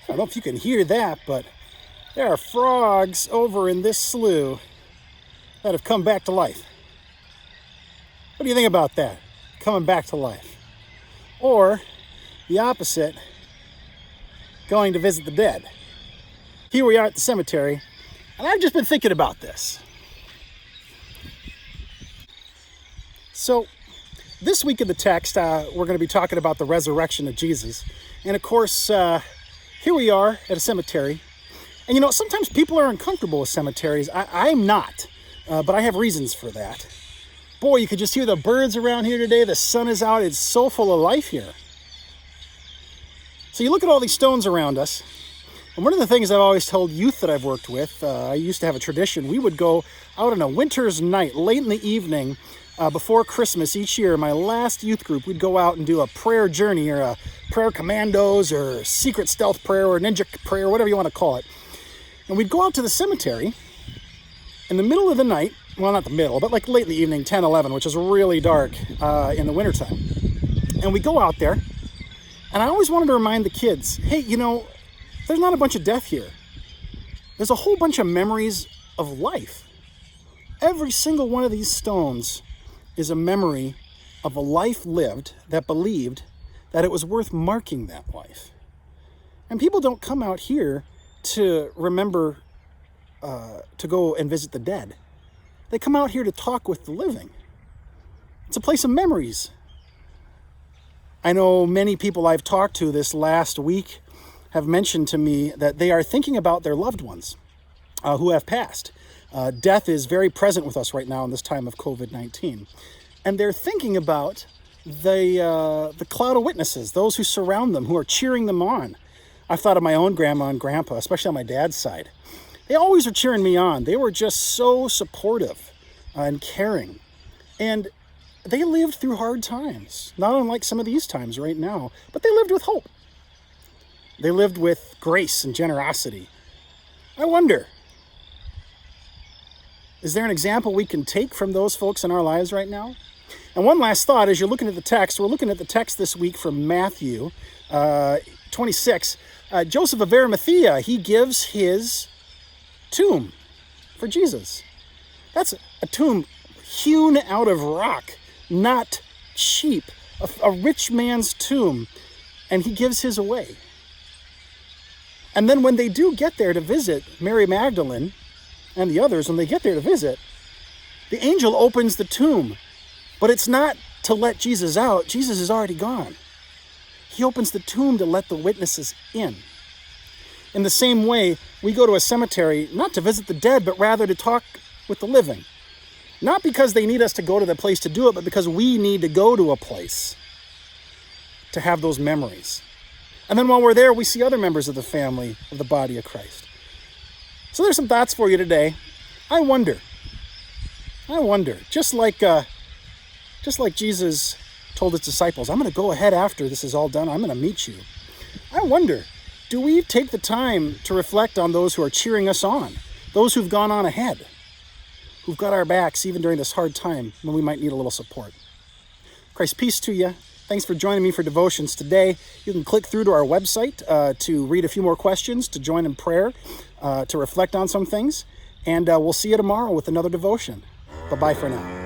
I don't know if you can hear that, but there are frogs over in this slough that have come back to life. What do you think about that? Coming back to life. Or the opposite, going to visit the dead. Here we are at the cemetery, and I've just been thinking about this. So, this week in the text, we're going to be talking about the resurrection of Jesus. And of course, here we are at a cemetery. And you know, sometimes people are uncomfortable with cemeteries. I'm not, but I have reasons for that. Boy, you could just hear the birds around here today. The sun is out. It's so full of life here. So you look at all these stones around us. And one of the things I've always told youth that I've worked with, I used to have a tradition. We would go out on a winter's night, late in the evening, before Christmas each year. My last youth group, we'd go out and do a prayer journey, or a prayer commandos, or secret stealth prayer, or ninja prayer, whatever you want to call it. And we'd go out to the cemetery in the middle of the night. Well, not the middle, but like late in the evening, 10, 11, which is really dark in the wintertime. And we go out there, and I always wanted to remind the kids, hey, you know, there's not a bunch of death here. There's a whole bunch of memories of life. Every single one of these stones is a memory of a life lived that believed that it was worth marking that life. And people don't come out here to remember, to go and visit the dead. They come out here to talk with the living. It's a place of memories. I know many people I've talked to this last week have mentioned to me that they are thinking about their loved ones who have passed. Death is very present with us right now in this time of COVID-19. And they're thinking about the cloud of witnesses, those who surround them, who are cheering them on. I've thought of my own grandma and grandpa, especially on my dad's side. They always were cheering me on. They were just so supportive and caring. And they lived through hard times, not unlike some of these times right now, but they lived with hope. They lived with grace and generosity. I wonder, is there an example we can take from those folks in our lives right now? And one last thought, as you're looking at the text, we're looking at the text this week from Matthew 26. Joseph of Arimathea, he gives his tomb for Jesus. That's a tomb hewn out of rock, not cheap, a rich man's tomb, and he gives his away. And then when they do get there to visit, Mary Magdalene and the others, when they get there to visit, the angel opens the tomb, but it's not to let Jesus out. Jesus is already gone. He opens the tomb to let the witnesses in. In the same way, we go to a cemetery not to visit the dead, but rather to talk with the living. Not because they need us to go to the place to do it, but because we need to go to a place to have those memories. And then while we're there, we see other members of the family of the body of Christ. So there's some thoughts for you today. I wonder, just like Jesus told his disciples, I'm going to go ahead after this is all done. I'm going to meet you. I wonder, do we take the time to reflect on those who are cheering us on, those who've gone on ahead, who've got our backs even during this hard time when we might need a little support? Christ, peace to you. Thanks for joining me for devotions today. You can click through to our website to read a few more questions, to join in prayer, to reflect on some things. And we'll see you tomorrow with another devotion. Bye-bye for now.